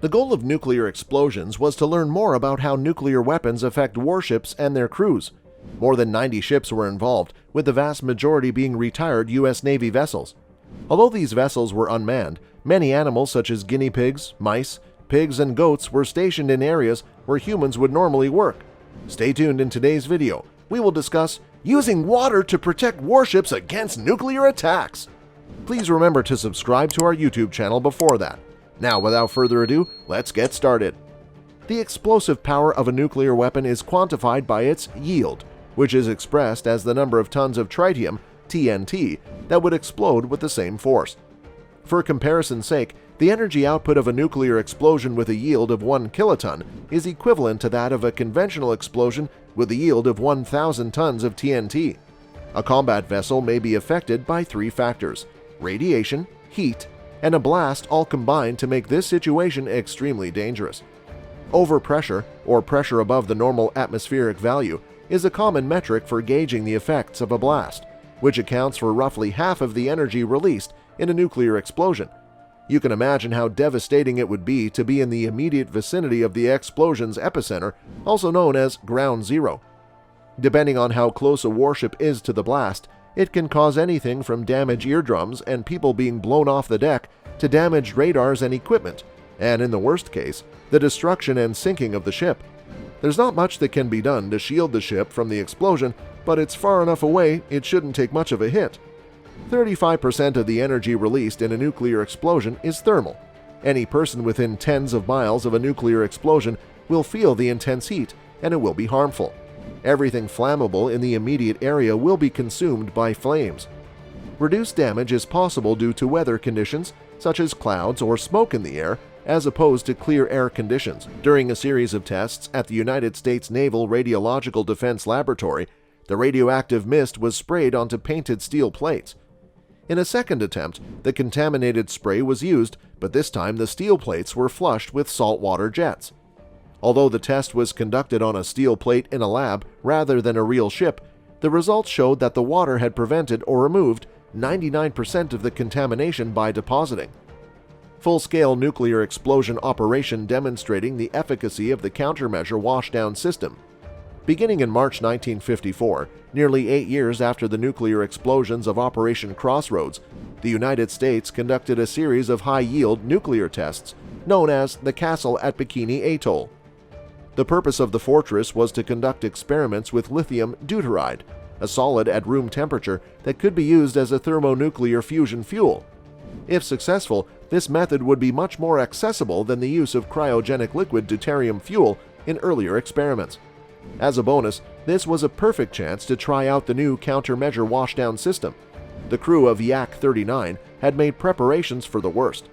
The goal of nuclear explosions was to learn more about how nuclear weapons affect warships and their crews. More than 90 ships were involved, with the vast majority being retired U.S. Navy vessels. Although these vessels were unmanned, many animals such as guinea pigs, mice, pigs, and goats were stationed in areas where humans would normally work. Stay tuned in today's video. We will discuss using water to protect warships against nuclear attacks. Please remember to subscribe to our YouTube channel before that. Now, without further ado, let's get started. The explosive power of a nuclear weapon is quantified by its yield, which is expressed as the number of tons of tritium, TNT, that would explode with the same force. For comparison's sake, the energy output of a nuclear explosion with a yield of 1 kiloton is equivalent to that of a conventional explosion with a yield of 1,000 tons of TNT. A combat vessel may be affected by 3 factors: radiation, heat, and a blast, all combined to make this situation extremely dangerous. Overpressure, or pressure above the normal atmospheric value, is a common metric for gauging the effects of a blast, which accounts for roughly half of the energy released in a nuclear explosion. You can imagine how devastating it would be to be in the immediate vicinity of the explosion's epicenter, also known as ground zero. Depending on how close a warship is to the blast, it can cause anything from damaged eardrums and people being blown off the deck to damaged radars and equipment, and in the worst case, the destruction and sinking of the ship. There's not much that can be done to shield the ship from the explosion, but it's far enough away it shouldn't take much of a hit. 35% of the energy released in a nuclear explosion is thermal. Any person within tens of miles of a nuclear explosion will feel the intense heat, and it will be harmful. Everything flammable in the immediate area will be consumed by flames. Reduced damage is possible due to weather conditions, such as clouds or smoke in the air, as opposed to clear air conditions. During a series of tests at the United States Naval Radiological Defense Laboratory, the radioactive mist was sprayed onto painted steel plates. In a second attempt, the contaminated spray was used, but this time the steel plates were flushed with saltwater jets. Although the test was conducted on a steel plate in a lab rather than a real ship, the results showed that the water had prevented or removed 99% of the contamination by depositing. Full-scale nuclear explosion operation demonstrating the efficacy of the countermeasure washdown system. Beginning in March 1954, nearly 8 years after the nuclear explosions of Operation Crossroads, the United States conducted a series of high-yield nuclear tests known as the Castle at Bikini Atoll. The purpose of the fortress was to conduct experiments with lithium deuteride, a solid at room temperature that could be used as a thermonuclear fusion fuel. If successful, this method would be much more accessible than the use of cryogenic liquid deuterium fuel in earlier experiments. As a bonus, this was a perfect chance to try out the new countermeasure washdown system. The crew of Yak 39 had made preparations for the worst,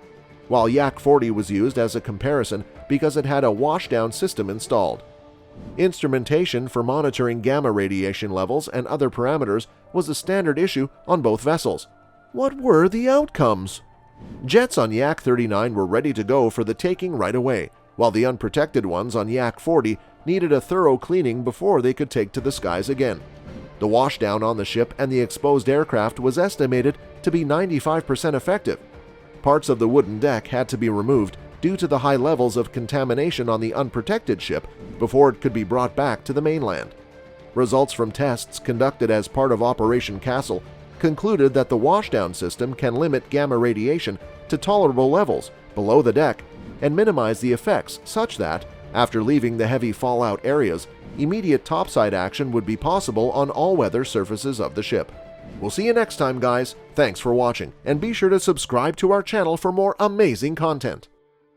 while Yak 40 was used as a comparison because it had a washdown system installed. Instrumentation for monitoring gamma radiation levels and other parameters was a standard issue on both vessels. What were the outcomes? Jets on Yak 39 were ready to go for the taking right away, while the unprotected ones on Yak 40 needed a thorough cleaning before they could take to the skies again. The washdown on the ship and the exposed aircraft was estimated to be 95% effective. Parts of the wooden deck had to be removed due to the high levels of contamination on the unprotected ship before it could be brought back to the mainland. Results from tests conducted as part of Operation Castle concluded that the washdown system can limit gamma radiation to tolerable levels below the deck and minimize the effects such that, after leaving the heavy fallout areas, immediate topside action would be possible on all weather surfaces of the ship. We'll see you next time, guys. Thanks for watching, and be sure to subscribe to our channel for more amazing content.